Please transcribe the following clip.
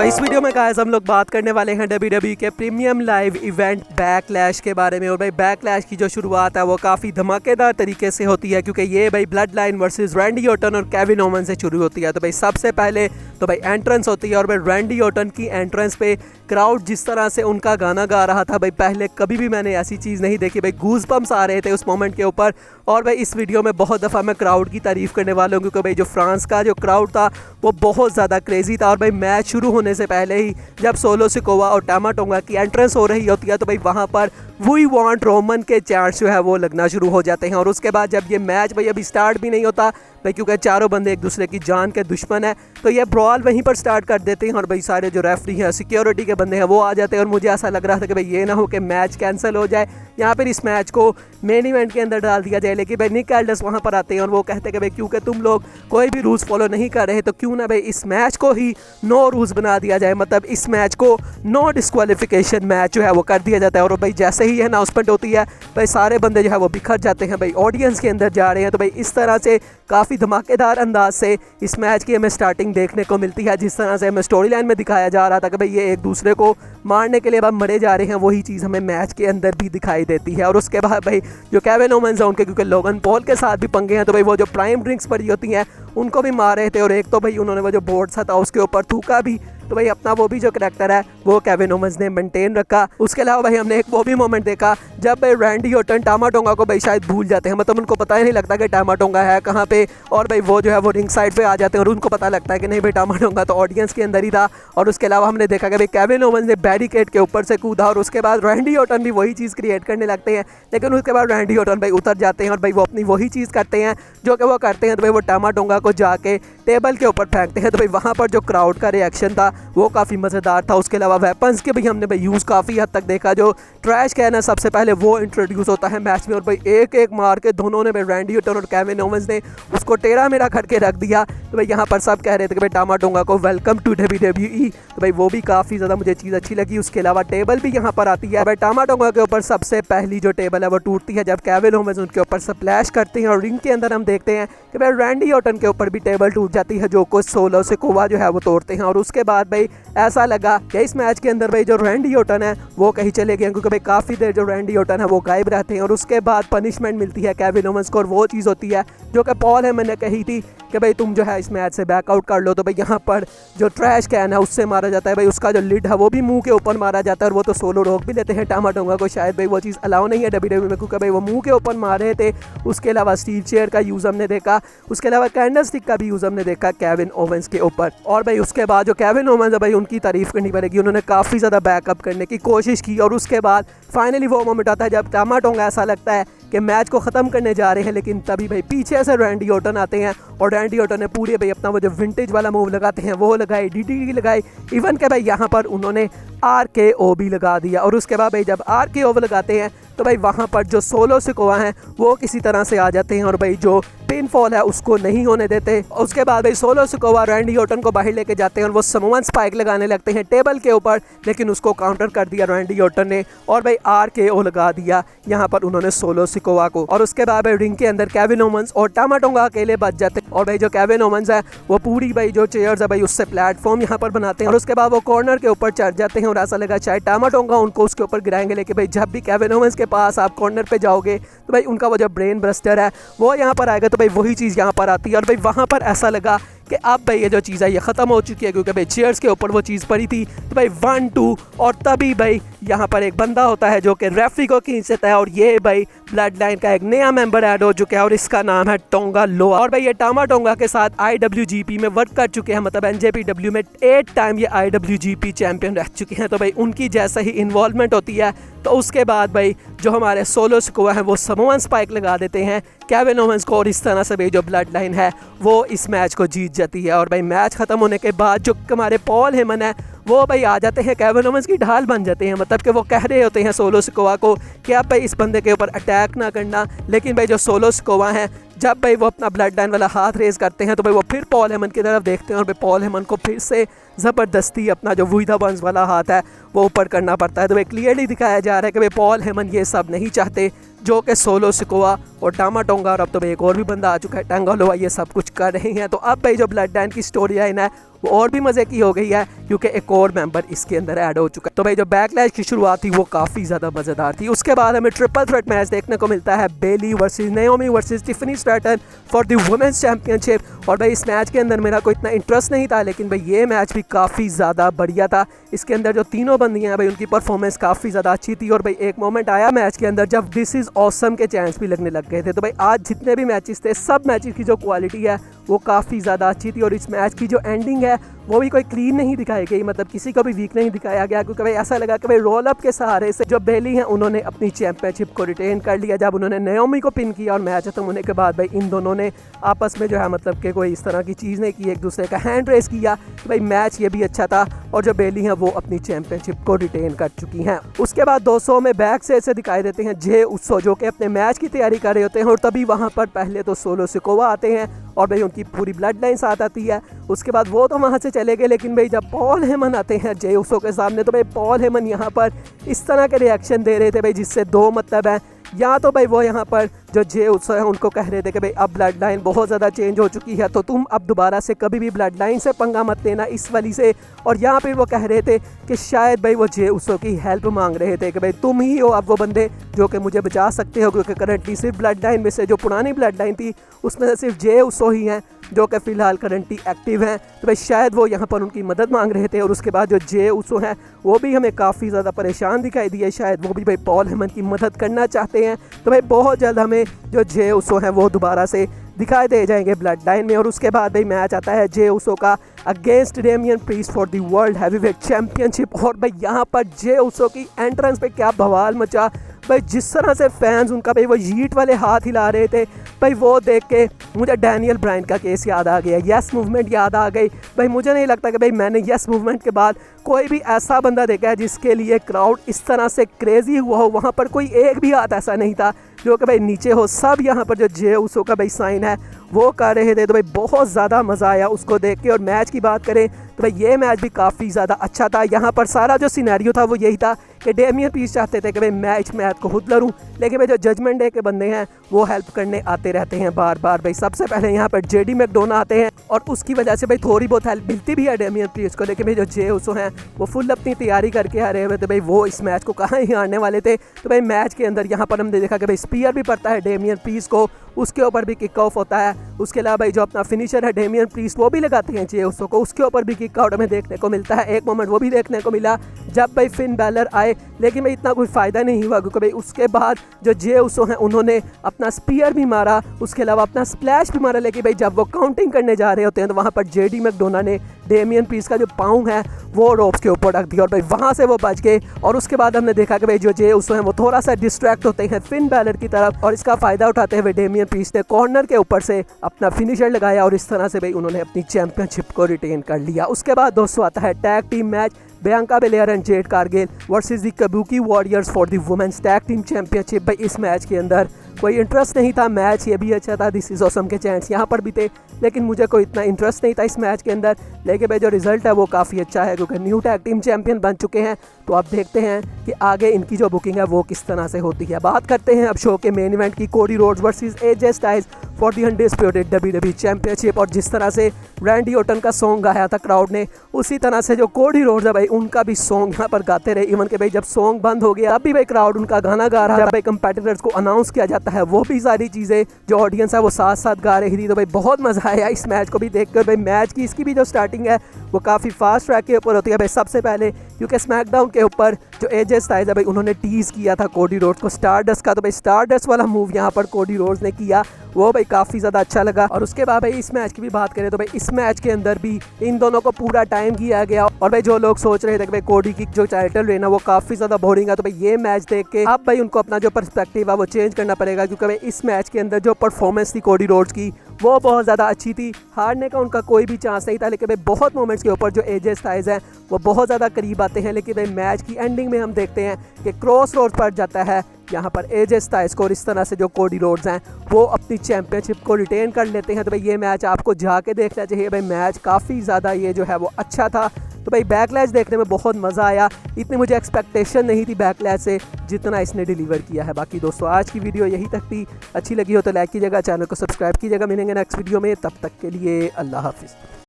इस वीडियो में गाइस हम लोग बात करने वाले हैं WWE के प्रीमियम लाइव इवेंट बैकलैश के बारे में। और भाई बैकलैश की जो शुरुआत है वो काफ़ी धमाकेदार तरीके से होती है, क्योंकि ये भाई blood line versus Randy Orton और केविन ओवन से शुरू होती है। तो भाई सबसे पहले तो भाई एंट्रेंस होती है और भाई रैंडी ऑर्टन की एंट्रेंस पे क्राउड जिस तरह से उनका गाना गा रहा था, भाई पहले कभी भी मैंने ऐसी चीज़ नहीं देखी। भाई गूज बम्स आ रहे थे उस मोमेंट के ऊपर। और भाई इस वीडियो में बहुत दफ़ा मैं क्राउड की तारीफ़ करने वाला हूँ, क्योंकि भाई जो फ्रांस का जो क्राउड था वो बहुत ज़्यादा क्रेजी था। और भाई मैच शुरू होने से पहले ही जब सोलो सिकोवा और टामा टोंगा की एंट्रेंस हो रही होती है तो भाई वहाँ पर वी वांट रोमन के चार्ट्स जो है वो लगना शुरू हो जाते हैं। और उसके बाद जब ये मैच भाई अभी स्टार्ट भी नहीं होता भाई, क्योंकि चारों बंदे एक दूसरे की जान के दुश्मन है, तो ये ब्रॉल वहीं पर स्टार्ट कर देते हैं। और भाई सारे जो रेफरी हैं, सिक्योरिटी के बंदे हैं, वो आ जाते हैं। और मुझे ऐसा लग रहा था कि भाई ये ना हो कि मैच कैंसिल हो जाए या फिर इस मैच को मेन इवेंट के अंदर डाल दिया जाए। लेकिन भाई निक एल्डस वहाँ पर आते हैं और वो कहते हैं कि भाई क्योंकि तुम लोग कोई भी रूल्स फॉलो नहीं कर रहे तो क्यों ना भाई इस मैच को ही नो रूल्स बना दिया जाए, मतलब इस मैच को नो डिस्क्वालिफिकेशन मैच जो है वो कर दिया जाता है। और भाई जैसे ही अनाउंसमेंट होती है भाई सारे बंदे जो है वो बिखर जाते हैं, भाई ऑडियंस के अंदर जा रहे हैं। तो भाई इस तरह से काफ़ी धमाकेदार अंदाज से इस मैच की हमें स्टार्टिंग देखने को मिलती है। जिस तरह से हमें स्टोरी लाइन में दिखाया जा रहा था कि भाई ये एक दूसरे को मारने के लिए अब मरे जा रहे हैं, वही चीज़ हमें मैच के अंदर भी दिखाई देती है। और उसके बाद भाई जो केविन ओवन्स है उनके क्योंकि लोगन पॉल के साथ भी पंगे हैं, तो भाई वो जो प्राइम ड्रिंक्स पड़ी होती हैं उनको भी मार रहे थे। और एक तो भाई उन्होंने वो जो बोर्ड सा था उसके ऊपर थूका भी, तो भाई अपना वो भी जो करैक्टर है वो केविन ओवन्स ने मेंटेन रखा। उसके अलावा भाई हमने एक वो भी मोमेंट देखा जब भाई रैंडी ऑर्टन टामा टोंगा को भाई शायद भूल जाते हैं, मतलब उनको पता ही नहीं लगता कि टामा टोंगा है कहाँ पे। और भाई वो जो है वो रिंग साइड पे आ जाते हैं और उनको पता लगता है कि नहीं भाई टामा टोंगा तो ऑडियंस के अंदर ही था। और उसके अलावा हमने देखा कि भाई केविन ओवन्स ने बैरिकेड के ऊपर से कूदा और उसके बाद रैंडी ऑर्टन भी वही चीज़ क्रिएट करने लगते हैं। लेकिन उसके बाद रैंडी ऑर्टन भाई उतर जाते हैं और भाई वो अपनी वही चीज़ करते हैं जो कि वो करते हैं। तो भाई वो टामा टोंगा को जाके टेबल के ऊपर फेंकते हैं। तो भाई वहाँ पर जो क्राउड का रिएक्शन था वो काफ़ी मज़ेदार था। उसके अलावा वेपन्स के भी हमने भाई यूज़ काफ़ी हद तक देखा। जो ट्रैश कैन है सबसे पहले वो इंट्रोड्यूस होता है मैच में और भाई एक एक मार के दोनों ने भाई रैंडी ऑर्टन और केविन ओवन्स ने उसको टेढ़ा मेढ़ा करके रख दिया। तो भाई यहाँ पर सब कह रहे थे कि भाई टामा टोंगा को वेलकम टू WWE, तो भाई वो भी काफ़ी ज़्यादा मुझे चीज़ अच्छी लगी। उसके अलावा टेबल भी यहाँ पर आती है। भाई टामा टोंगा के ऊपर सबसे पहली जो टेबल है वो टूटती है जब केविन ओवन्स उनके ऊपर स्प्लैश करते हैं। और रिंग के अंदर हम देखते हैं कि भाई रैंडी ऑर्टन के ऊपर भी टेबल टूट जाती है, जो कुछ सोलो सिकोवा जो है वो तोड़ते हैं। और उसके बाद भाई ऐसा लगा कि इस मैच के अंदर भाई जो रैंडी ऑर्टन है वो कहीं चले गए, क्योंकि भाई काफ़ी देर जो रैंडी ऑर्टन है वो गायब रहते हैं। और उसके बाद पनिशमेंट मिलती है केविन ओवन्स को और वो चीज़ होती है जो कि पॉल हेमन ने कही थी कि भाई तुम जो है इस मैच से बैकआउट कर लो। तो भाई यहाँ पर जो ट्रैश कैन है उससे मारा जाता है, भाई उसका जो लिड है वो भी मुंह के ऊपर मारा जाता है। और वो तो सोलो रोक भी लेते हैं टामा टोंगा को, शायद भाई वो चीज़ अलाउ नहीं है WWE में, क्योंकि भाई वो मुंह के ऊपर मार रहे थे। उसके अलावा स्टील चेयर का यूज़ हमने देखा, उसके अलावा कैंडल स्टिक का भी यूज़ हमने देखा केविन ओवन्स के ऊपर। और भाई उसके बाद जो केविन ओवन्स है भाई उनकी तारीफ़ करनी पड़ेगी, उन्होंने काफ़ी ज़्यादा बैकअप करने की कोशिश की। और उसके बाद फाइनली वो मोमेंट आता है जब टामा टोंगा ऐसा लगता है कि मैच को ख़त्म करने जा रहे हैं, लेकिन तभी भाई पीछे से रैंडी ऑर्टन आते हैं और रैंडी ऑर्टन ने पूरे भाई अपना वो जो विंटेज वाला मूव लगाते हैं वो लगाए, DDT लगाई, इवन के भाई यहाँ पर उन्होंने RKO भी लगा दिया। और उसके बाद भाई जब RKO लगाते हैं तो भाई वहाँ पर जो सोलो सिकोवा हैं वो किसी तरह से आ जाते हैं और भाई जो पिन फॉल है उसको नहीं होने देते। उसके बाद भाई सोलो सिकोवा रैंडी ऑर्टन को बाहर लेके जाते हैं और वो समोवन स्पाइक लगाने लगते हैं टेबल के ऊपर, लेकिन उसको काउंटर कर दिया रैंडी ऑर्टन ने और भाई RKO लगा दिया यहाँ पर उन्होंने सोलो सिकोवा को। और उसके बाद भाई रिंग के अंदर केविन ओवन्स और टामा टोंगा अकेले बच जाते हैं। और भाई जो केविन ओवन्स है वो पूरी भाई जो चेयर्स है भाई उससे प्लेटफॉर्म यहाँ पर बनाते हैं और उसके बाद वो कॉर्नर के ऊपर चढ़ जाते हैं। और ऐसा लगा शायद टामा टोंगा उनको उसके ऊपर गिराएंगे, लेकिन भाई जब भी केविन ओवन्स के पास आप कॉर्नर पे जाओगे तो भाई उनका वो जो ब्रेन ब्रस्टर है वो यहाँ पर आएगा। तो भाई वही चीज़ यहाँ पर आती है और भाई वहाँ पर ऐसा लगा कि अब भाई ये जो चीज़ है ये ख़त्म हो चुकी है, क्योंकि भाई चेयर्स के ऊपर वो चीज़ पड़ी थी। तो भाई 1-2 और तभी भाई यहाँ पर एक बंदा होता है जो कि रेफरी को खींच देता है और ये भाई ब्लड लाइन का एक नया मेंबर ऐड हो चुका है और इसका नाम है टोंगा लोआ। और भाई ये टामा टोंगा के साथ IWGP में वर्क कर चुके हैं, मतलब NJPW में 8 टाइम ये IWGP चैंपियन रह चुके हैं। तो भाई उनकी जैसे ही इन्वॉल्वमेंट होती है तो उसके बाद भाई जो हमारे सोलो सिकोवा है वो समोवन स्पाइक लगा देते हैं केविन ओवन्स को और इस तरह से भाई जो ब्लड लाइन है वो इस मैच को जीत जाती है। और भाई मैच ख़त्म होने के बाद जो हमारे पॉल हेमन है वो भाई आ जाते हैं, केविन ओवन्स की ढाल बन जाते हैं, मतलब कि वो कह रहे होते हैं सोलो सिकोवा को कि आप भाई इस बंदे के ऊपर अटैक ना करना। लेकिन भाई जो सोलो सिकोवा हैं जब भाई वो अपना ब्लड लाइन वाला हाथ रेज करते हैं तो भाई वो फिर पॉल हेमन की तरफ देखते हैं और भाई पॉल हेमन को फिर से ज़बरदस्ती अपना जो वुइदा बंस वाला हाथ है वो ऊपर करना पड़ता है। तो भाई क्लियरली दिखाया जा रहा है कि भाई पॉल हेमन ये सब नहीं चाहते, जो कि सोलो सिकोवा और टामा टोंगा और अब तो भाई एक और भी बंदा आ चुका है टांगा लोआ, ये सब कुछ कर रहे हैं। तो अब भाई जो ब्लड लाइन की स्टोरी लाइन है वो और भी मज़े की हो गई है क्योंकि एक और मेंबर इसके अंदर ऐड हो चुका है। तो भाई जो बैकलैश की शुरुआत थी वो काफ़ी ज़्यादा मज़ेदार थी। उसके बाद हमें ट्रिपल थ्रेट मैच देखने को मिलता है, Bayley versus Naomi versus Tiffany Stratton for the women's championship. और भाई इस मैच के अंदर मेरा कोई इतना इंटरेस्ट नहीं था, लेकिन भाई ये मैच भी काफ़ी ज़्यादा बढ़िया था। इसके अंदर जो तीनों बंदियां हैं भाई उनकी परफॉर्मेंस काफ़ी ज़्यादा अच्छी थी। और भाई एक मोमेंट आया मैच के अंदर जब दिस इज़ ऑसम के चांस भी लगने लग गए थे। तो भाई आज जितने भी मैचेस थे सब मैचेस की जो क्वालिटी है वो काफ़ी ज़्यादा अच्छी थी। और इस मैच की जो एंडिंग है वो भी कोई क्लीन नहीं दिखाई गई, मतलब किसी को भी वीक नहीं दिखाया गया, क्योंकि भाई ऐसा लगा कि भाई रोल अप के सहारे से जो बेली हैं उन्होंने अपनी चैंपियनशिप को रिटेन कर लिया जब उन्होंने नाओमी को पिन किया। और मैच खत्म होने के बाद भाई इन दोनों ने आपस में जो है मतलब कि कोई इस तरह की चीज़ नहीं की, एक दूसरे का हैंड रेस किया। तो भाई मैच ये भी अच्छा था और जो बेली हैं वो अपनी चैंपियनशिप को रिटेन कर चुकी हैं। उसके बाद 200 में बैक से ऐसे दिखाई देते हैं जे उसो, जो कि अपने मैच की तैयारी कर रहे होते हैं। और तभी वहाँ पर पहले तो सोलो सिकोवा आते हैं और भाई उनकी पूरी ब्लड लाइन साथ आती है। उसके बाद वो तो वहाँ से चले गए, लेकिन भाई जब पॉल हेमन आते हैं जे उसो के सामने, तो भाई पॉल हेमन यहाँ पर इस तरह के रिएक्शन दे रहे थे भाई जिससे दो मतलब है। या तो भाई वो यहाँ पर जो जे उसो है उनको कह रहे थे कि भाई अब ब्लड लाइन बहुत ज़्यादा चेंज हो चुकी है, तो तुम अब दोबारा से कभी भी ब्लड लाइन से पंगा मत लेना इस वाली से। और यहाँ पर वो कह रहे थे कि शायद भाई वो जे उसो की हेल्प मांग रहे थे कि भाई तुम ही हो अब वो बंदे जो कि मुझे बचा सकते हो, क्योंकि करंटली सिर्फ ब्लड लाइन में से जो पुरानी ब्लड लाइन थी उसमें से सिर्फ जे उसो ही हैं जो कि फ़िलहाल करंटली एक्टिव हैं। तो भाई शायद वो यहाँ पर उनकी मदद मांग रहे थे। और उसके बाद जो जे उसो हैं वो भी हमें काफ़ी ज़्यादा परेशान दिखाई दिए, शायद वो भी भाई पॉल हेमन की मदद करना चाहते हैं। तो भाई बहुत जल्द हमें जो जे उसो हैं वो दोबारा से दिखाई दे जाएंगे ब्लड लाइन में। और उसके बाद भाई मैच आता है जे उसो का against Damien priest for the world heavyweight championship. और भाई यहाँ पर जे उसो की एंट्रेंस पे क्या बवाल मचा भाई, जिस तरह से फैंस उनका भाई वो यीट वाले हाथ हिला रहे थे भाई, वो देख के मुझे डैनियल ब्रायन का केस याद आ गया, यस मूवमेंट याद आ गई भाई। मुझे नहीं लगता कि भाई मैंने यस मूवमेंट के बाद कोई भी ऐसा बंदा देखा है जिसके लिए क्राउड इस तरह से क्रेजी हुआ हो। वहाँ पर कोई एक भी हाथ ऐसा नहीं था जो कि भाई नीचे हो, सब यहाँ पर जो जे उसो का भाई साइन है वो कर रहे थे। तो भाई बहुत ज़्यादा मज़ा आया उसको देख के। और मैच की बात करें तो भाई ये मैच भी काफ़ी ज़्यादा अच्छा था। यहाँ पर सारा जो सिनेरियो था वो यही था कि डेमियन प्रीस्ट चाहते थे कि भाई मैं इस मैच को खुद लड़ूं, लेकिन भाई जो जजमेंट डे के बंदे हैं वो हेल्प करने आते रहते हैं बार बार। भाई सबसे पहले यहाँ पर जेडी मैकडोना आते हैं और उसकी वजह से भाई थोड़ी बहुत हेल्प मिलती भी है डेमियन प्रीस्ट को, लेकिन भाई जो जे उसो हैं वो फुल अपनी तैयारी करके आ रहे हुए थे भाई, वो इस मैच को कहाँ ही हारने वाले थे। तो भाई मैच के अंदर यहाँ पर हमने देखा कि भाई स्पीयर भी पड़ता है डेमियन प्रीस्ट को, उसके ऊपर भी किक ऑफ होता है। उसके अलावा भाई जो अपना फिनिशर है डेमियन प्रीस्ट वो भी लगाते हैं जे उसो को, उसके ऊपर भी किक आउट हमें देखने को मिलता है। एक मोमेंट वो भी देखने को मिला जब भाई फिन बैलर आए, लेकिन भाई इतना कोई फ़ायदा नहीं हुआ क्योंकि भाई उसके बाद जो जे उसो हैं उन्होंने अपना स्पीयर भी मारा, उसके अलावा अपना स्प्लैश भी मारा। लेकिन भाई जब वो काउंटिंग करने जा रहे होते हैं तो वहाँ पर जेडी मैकडोना ने डेमियन प्रीस्ट का जो पाँव है वो रोप्स के ऊपर रख दिया और भाई वहाँ से वो बच गए। और उसके बाद हमने देखा कि भाई जो जे उसो हैं वो थोड़ा सा डिस्ट्रैक्ट होते हैं फिन बैलर की तरफ, और इसका फ़ायदा उठाते हुए डेमियन प्रीस्ट ने कॉर्नर के ऊपर से अपना फिनिशर लगाया और इस तरह से भाई उन्होंने अपनी चैंपियनशिप को रिटेन कर लिया। उसके बाद दोस्तों आता है tag team match, Bianca Belair and Jade Cargill versus the Kabuki Warriors for the women's tag team championship. भाई इस मैच के अंदर कोई इंटरेस्ट नहीं था, मैच ये भी अच्छा था, दिस इज ऑसम के चांस यहाँ पर भी थे, लेकिन मुझे कोई इतना इंटरेस्ट नहीं था इस मैच के अंदर। लेकिन भाई जो रिजल्ट है वो काफ़ी अच्छा है क्योंकि न्यू टैग टीम चैंपियन बन चुके हैं। तो अब देखते हैं कि आगे इनकी जो बुकिंग है वो किस तरह से होती है। बात करते हैं अब शो के मेन इवेंट की, Cody Rhodes versus AJ Styles for the undisputed WWE championship. और जिस तरह से रैंडी ऑर्टन का सॉन्ग गाया था क्राउड ने, उसी तरह से जो कोडी रोड्स है भाई उनका भी सॉन्ग यहाँ पर गाते रहे। इवन के भाई जब सॉन्ग बंद हो गया तब भी भाई क्राउड उनका गाना गा रहा था। भाई कंपेटिटर्स को अनाउंस किया जाता है, वो भी सारी चीज़ें जो ऑडियंस है वो साथ साथ गा रही थी। तो भाई बहुत मज़ा आया इस मैच को भी देखकर। भाई मैच की इसकी भी जो स्टार्टिंग है वो काफ़ी फास्ट ट्रैक के ऊपर होती है भाई। सबसे पहले क्योंकि स्मैकडाउन के ऊपर जो एजे स्टाइल्स है भाई उन्होंने टीज़ किया था कोडी रोड्स को स्टारडस्ट का, तो भाई स्टारडस्ट वाला मूव यहाँ पर कोडी रोड्स ने किया, वो भाई काफ़ी ज़्यादा अच्छा लगा। और उसके बाद भाई इस मैच की भी बात करें तो भाई इस मैच के अंदर भी इन दोनों को पूरा टाइम किया गया। और भाई जो लोग सोच रहे थे कि भाई कोडी की जो टाइटल रेन है वो काफ़ी ज़्यादा बोरिंग है, तो भाई ये मैच देख के अब भाई उनको अपना जो पर्सपेक्टिव है वो चेंज करना पड़ेगा, क्योंकि भाई इस मैच के अंदर जो परफॉर्मेंस थी कोडी रोड्स की वो बहुत ज़्यादा अच्छी थी। हारने का उनका कोई भी चांस नहीं था, लेकिन भाई बहुत मोमेंट्स के ऊपर जो एजे स्टाइल्स हैं वो बहुत ज़्यादा करीब आते हैं। लेकिन भाई मैच की एंडिंग में हम देखते हैं कि क्रॉस रोड पड़ जाता है यहाँ पर एजे स्टाइल्स को, और इस तरह से जो कोडी रोड्स हैं वो अपनी चैंपियनशिप को रिटेन कर लेते हैं। तो भाई ये मैच आपको जाके देखना चाहिए भाई, मैच काफ़ी ज़्यादा ये जो है वो अच्छा था। तो भाई बैकलैश देखने में बहुत मज़ा आया, इतनी मुझे एक्सपेक्टेशन नहीं थी बैकलैश से जितना इसने डिलीवर किया है। बाकी दोस्तों आज की वीडियो यही तक थी, अच्छी लगी हो तो लाइक कीजिएगा, चैनल को सब्सक्राइब कीजिएगा। मिलेंगे नेक्स्ट वीडियो में, तब तक के लिए अल्लाह हाफिज़।